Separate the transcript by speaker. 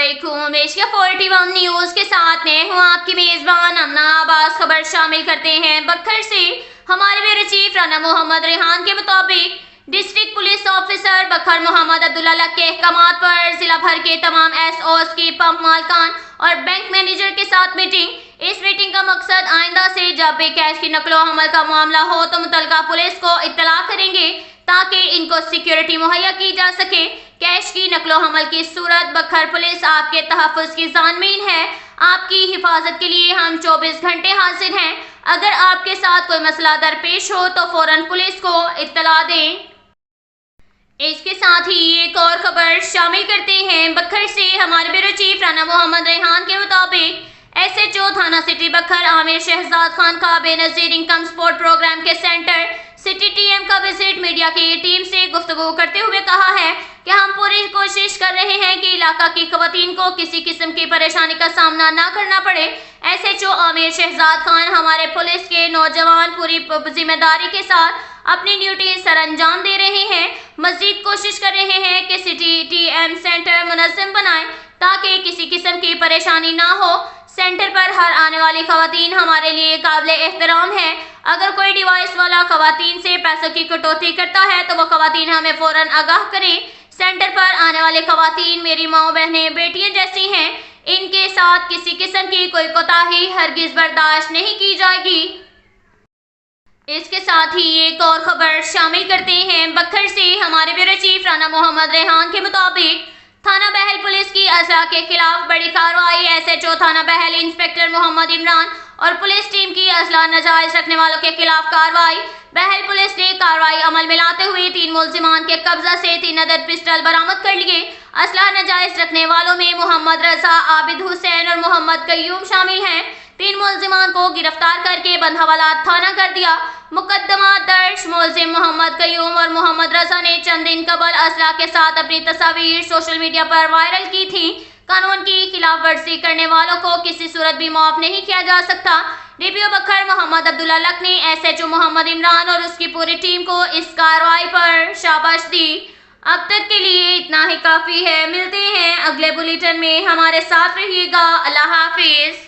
Speaker 1: अस्सलामुअलैकुम। Asia 41 news के साथ मैं हूँ आपकी मेजबान अमना आबास। खबर शामिल करते हैं बखर से। हमारे ब्यूरो चीफ राना मोहम्मद रेहान के मुताबिक डिस्ट्रिक्ट पुलिस ऑफिसर बखर मोहम्मद अब्दुल्ला लक के अहकामात पर जिला भर के तमाम एसओस की पंप मालकान और बैंक मैनेजर के साथ मीटिंग। इस मीटिंग का मकसद आइंदा से जब भी कैश की नकलो हमल का मामला हो तो मुतलका पुलिस को इत्तला करेंगे ताकि इनको सिक्योरिटी मुहैया की जा सके। कैश की नकलो हमल की सूरत बखर पुलिस आपके तहफ़्फ़ुज़ की ज़ानमीन है। आपकी हिफाजत के लिए हम 24 घंटे हाजिर हैं। अगर आपके साथ कोई मसला दरपेश हो तो फौरन पुलिस को इत्तला दें। इसके साथ ही एक और खबर शामिल करते हैं बखर से। हमारे ब्यूरो चीफ राना मोहम्मद रेहान के मुताबिक एसएचओ थाना सिटी बखर आमिर शहजाद खान का बेनज़ीर इनकम सपोर्ट प्रोग्राम के सेंटर सिटी टीएम का विजिट मीडिया की टीम से गुफ्तगू करते हुए कहा है कि हम पूरी कोशिश कर रहे हैं कि इलाका की खवातीन को किसी किस्म की परेशानी का सामना न करना पड़े। एसएचओ आमिर शहजाद खान हमारे पुलिस के नौजवान पूरी जिम्मेदारी के साथ अपनी ड्यूटी सर अंजाम दे रहे हैं। मजीद कोशिश कर रहे हैं कि सिटी टीएम सेंटर मुनज़्ज़म बनाएं ताकि किसी किस्म की परेशानी ना हो। सेंटर पर हर आने वाली खवातीन हमारे लिए काबिल एहतराम है। अगर कोई डिवाइस वाला खवातीन से पैसों की कटौती करता है तो वो खवातीन हमें फौरन आगाह करें। सेंटर पर आने वाले खवातीन मेरी माँ बहनें बेटियां जैसी हैं। इनके साथ किसी किस्म की कोई कोताही हरगिज बर्दाश्त नहीं की जाएगी। इसके साथ ही एक और खबर शामिल करते हैं बखर से। हमारे ब्यूरो चीफ राना मोहम्मद रेहान के मुताबिक थाना बहल पुलिस की अज़ला के खिलाफ बड़ी कार्रवाई। एसएचओ थाना बहल इंस्पेक्टर मोहम्मद इमरान और पुलिस टीम की अज़ला नाजायज रखने वालों के खिलाफ कार्रवाई। बहल पुलिस ने कार्रवाई अमल में लाते हुए 3 मुल्जिमान के कब्जा से 3 अदद पिस्टल बरामद कर लिए। असला नाजायज रखने वालों में मोहम्मद रजा, आबिद हुसैन और मोहम्मद कयूम शामिल हैं। 3 मुल्जिमान को गिरफ्तार करके बंधावाला थाना कर दिया। मुकदमा दर्ज। मुल्जिम मोहम्मद कयूम और मोहम्मद रजा ने चंद दिन कबल असला के साथ अपनी तस्वीर सोशल मीडिया पर वायरल की थी। कानून की खिलाफ वर्जी करने वालों को किसी सूरत भी माफ नहीं किया जा सकता। डीपीओ बखर मोहम्मद अब्दुल्ला लक ने एसएचओ मोहम्मद इमरान और उसकी पूरी टीम को इस कार्रवाई पर शाबाश दी। अब तक के लिए इतना ही काफ़ी है। मिलते हैं अगले बुलेटिन में। हमारे साथ रहिएगा। अल्लाह हाफिज।